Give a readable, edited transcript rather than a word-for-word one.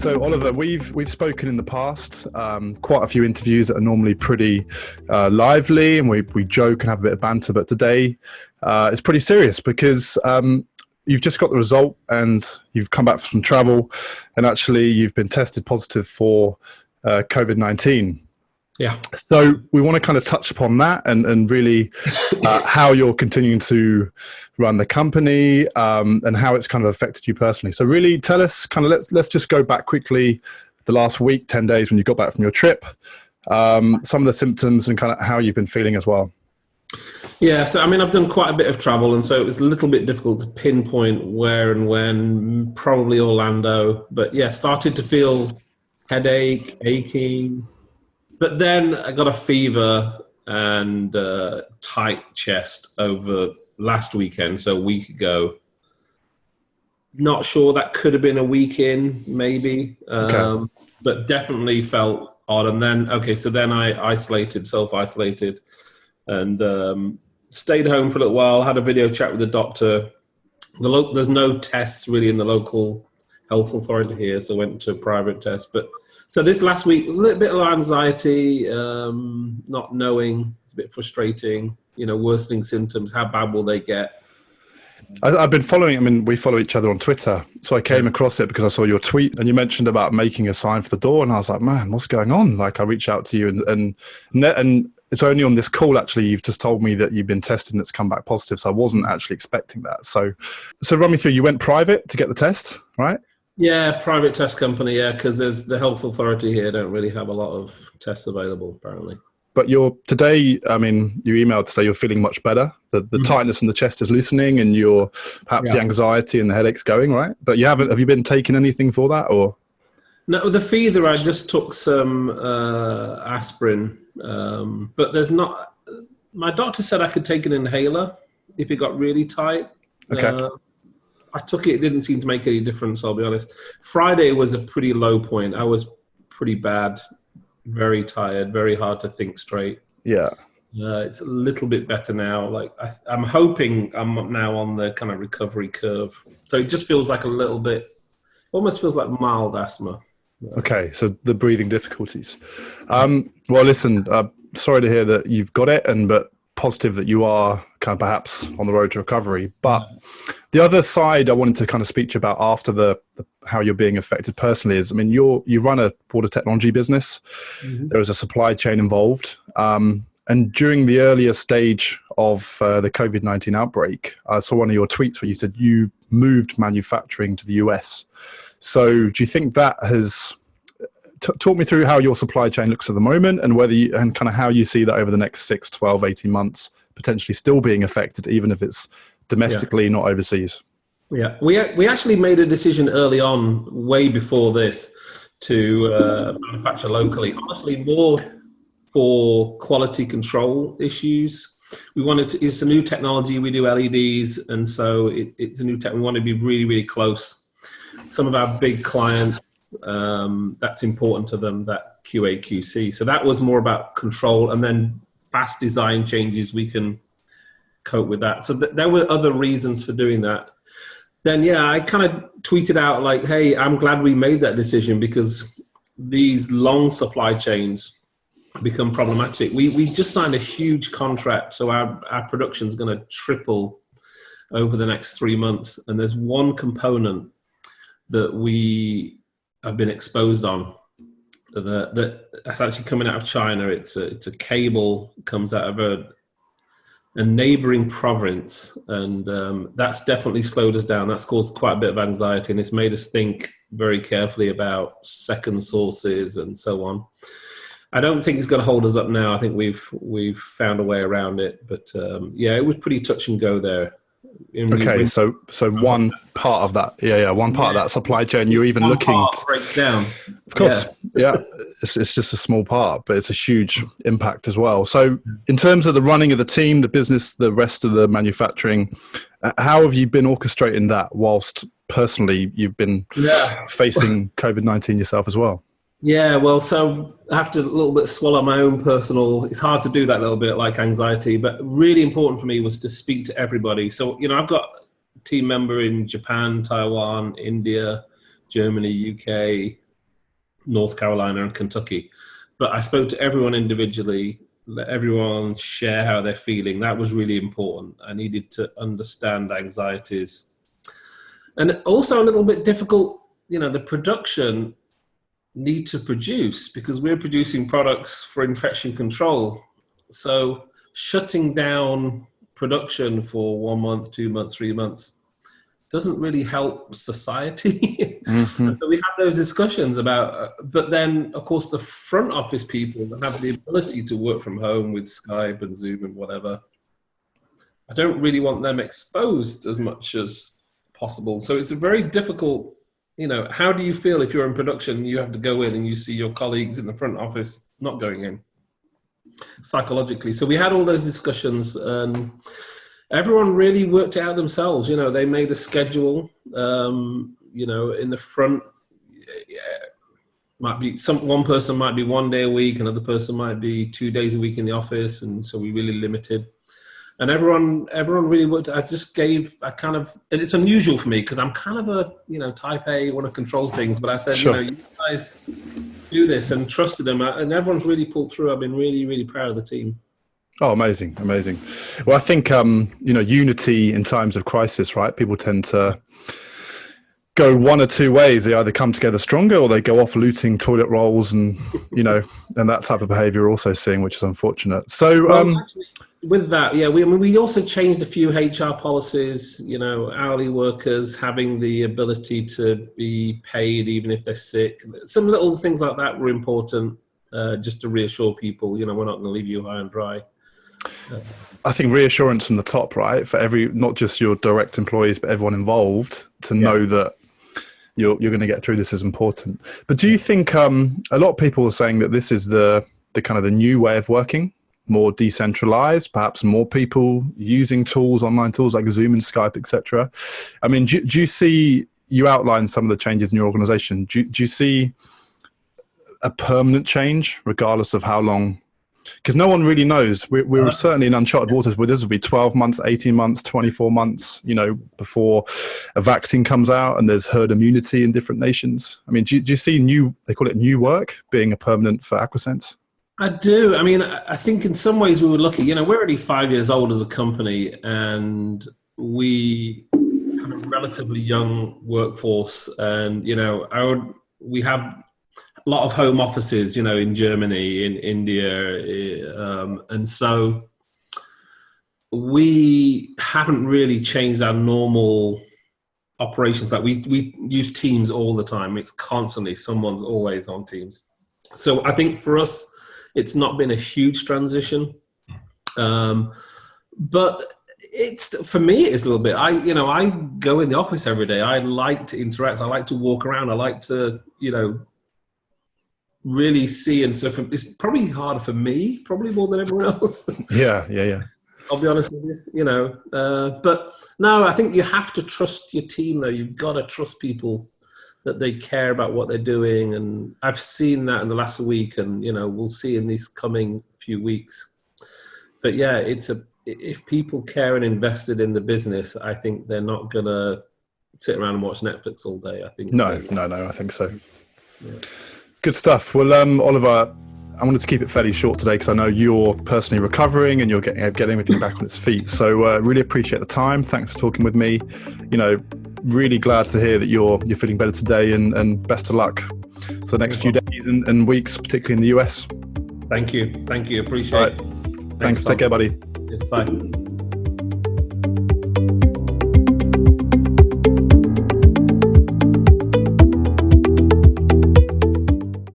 So Oliver, we've spoken in the past, quite a few interviews that are normally pretty lively, and we joke and have a bit of banter. But today it's pretty serious because you've just got the result and you've come back from travel, and actually you've been tested positive for Covid-19. Yeah. So we want to kind of touch upon that and really how you're continuing to run the company and how it's kind of affected you personally. So really tell us kind of, let's just go back quickly the last week, 10 days when you got back from your trip, some of the symptoms and kind of how you've been feeling as well. Yeah, so I mean, I've done quite a bit of travel, and so it was a little bit difficult to pinpoint where and when, probably Orlando. But yeah, started to feel headache, aching. But then I got a fever and tight chest over last weekend, so a week ago. Not sure, that could have been a week in, maybe. Okay. But definitely felt odd. And then, so then I self-isolated, and stayed home for a little while, had a video chat with the doctor. There's no tests really in the local health authority here, so went to a private test. So this last week, a little bit of anxiety, not knowing, it's a bit frustrating, worsening symptoms, how bad will they get? I've been following, we follow each other on Twitter. So I came across it because I saw your tweet and you mentioned about making a sign for the door. And I was like, man, what's going on? Like I reached out to you and it's only on this call, actually, you've just told me that you've been tested and it's come back positive. So I wasn't actually expecting that. So run me through, you went private to get the test, right? Yeah, private test company, because there's the health authority here don't really have a lot of tests available, apparently. But today, you emailed to say you're feeling much better. The tightness in the chest is loosening and the anxiety and the headache's going, right? But have you been taking anything for that or? No, the fever, I just took some aspirin, but there's not, my doctor said I could take an inhaler if it got really tight. Okay. I took it, it didn't seem to make any difference, I'll be honest. Friday was a pretty low point. I was pretty bad, very tired, very hard to think straight. Yeah. It's a little bit better now. Like I'm hoping I'm now on the kind of recovery curve. So it just feels like a little bit, almost feels like mild asthma. Okay, so the breathing difficulties. Well, listen, sorry to hear that you've got it, but positive that you are kind of perhaps on the road to recovery. But the other side I wanted to kind of speak to you about after the how you're being affected personally is, you run a water technology business. Mm-hmm. There is a supply chain involved. And during the earlier stage of the COVID-19 outbreak, I saw one of your tweets where you said you moved manufacturing to the US. So do you think that has talk me through how your supply chain looks at the moment and and kind of how you see that over the next 6, 12, 18 months, potentially still being affected, even if it's domestically, not overseas? Yeah, we actually made a decision early on, way before this, to manufacture locally, honestly, more for quality control issues. It's a new technology, we do LEDs, and so it's a new tech. We want to be really, really close. Some of our big clients, that's important to them, that QA QC. So that was more about control, and then fast design changes, we can cope with that. So there were other reasons for doing that. Then, I kind of tweeted out like, hey, I'm glad we made that decision because these long supply chains become problematic. We just signed a huge contract. So our production is going to triple over the next 3 months. And there's one component that we have been exposed on that's actually coming out of China. It's a cable, comes out of a neighboring province, and that's definitely slowed us down. That's caused quite a bit of anxiety, and it's made us think very carefully about second sources and so on. I don't think it's going to hold us up now. I think we've found a way around it, but it was pretty touch and go there. Okay, so one part of that, one part of that supply chain, you're even looking to break down. Of course, it's just a small part, but it's a huge impact as well. So, in terms of the running of the team, the business, the rest of the manufacturing, how have you been orchestrating that whilst personally you've been facing COVID-19 yourself as well? Yeah, well, so I have to a little bit swallow my own personal, it's hard to do that a little bit like anxiety, but really important for me was to speak to everybody. So, I've got a team member in Japan, Taiwan, India, Germany, UK, North Carolina and Kentucky. But I spoke to everyone individually, let everyone share how they're feeling. That was really important. I needed to understand anxieties. And also a little bit difficult, the production need to produce, because we're producing products for infection control. So shutting down production for 1 month, 2 months, 3 months doesn't really help society. Mm-hmm. And so we have those discussions about, but then of course the front office people that have the ability to work from home with Skype and Zoom and whatever, I don't really want them exposed as much as possible. So it's a very difficult, how do you feel if you're in production, you have to go in and you see your colleagues in the front office not going in psychologically. So we had all those discussions, and everyone really worked it out themselves. They made a schedule, in the front, might be one person might be 1 day a week, another person might be 2 days a week in the office. And so we really limited. And everyone really worked. And it's unusual for me because I'm kind of a, type A, want to control things. But I said, sure, you guys do this, and trusted them. And everyone's really pulled through. I've been really, really proud of the team. Oh, amazing. Well, I think, unity in times of crisis, right? People tend to go one or two ways. They either come together stronger or they go off looting toilet rolls and, and that type of behavior we're also seeing, which is unfortunate. So, actually, with that, yeah, we also changed a few HR policies, hourly workers having the ability to be paid even if they're sick. Some little things like that were important, just to reassure people, we're not going to leave you high and dry. I think reassurance from the top, right, for not just your direct employees, but everyone involved to know that you're going to get through this is important. But do you think a lot of people are saying that this is the kind of the new way of working, more decentralized, perhaps more people using tools, online tools like Zoom and Skype, etc. I mean, do you see, you outlined some of the changes in your organization. Do you see a permanent change regardless of how long? Because no one really knows. We're certainly in uncharted waters where this will be 12 months, 18 months, 24 months, before a vaccine comes out and there's herd immunity in different nations. I mean, do you see they call it new work, being a permanent for AquiSense? I do. I mean, I think in some ways we were lucky. We're already 5 years old as a company, and we have a relatively young workforce. And, we have a lot of home offices, in Germany, in India. And so we haven't really changed our normal operations. Like we use Teams all the time. It's constantly, someone's always on Teams. So I think for us, it's not been a huge transition. But for me, it's a little bit, I go in the office every day. I like to interact. I like to walk around. I like to, really see. And so it's probably harder for me, probably more than everyone else. Yeah. I'll be honest with you, but no, I think you have to trust your team though. You've got to trust people that they care about what they're doing. And I've seen that in the last week, and, we'll see in these coming few weeks. But yeah, if people care and invested in the business, I think they're not going to sit around and watch Netflix all day. I think. No, I think so. Yeah. Good stuff. Well, Oliver, I wanted to keep it fairly short today because I know you're personally recovering and you're getting everything back on its feet. So really appreciate the time. Thanks for talking with me. Really glad to hear that you're feeling better today, and best of luck for the next few days and weeks, particularly in the US. Thank you. Appreciate it. Thanks. Take care, buddy. Yes, bye.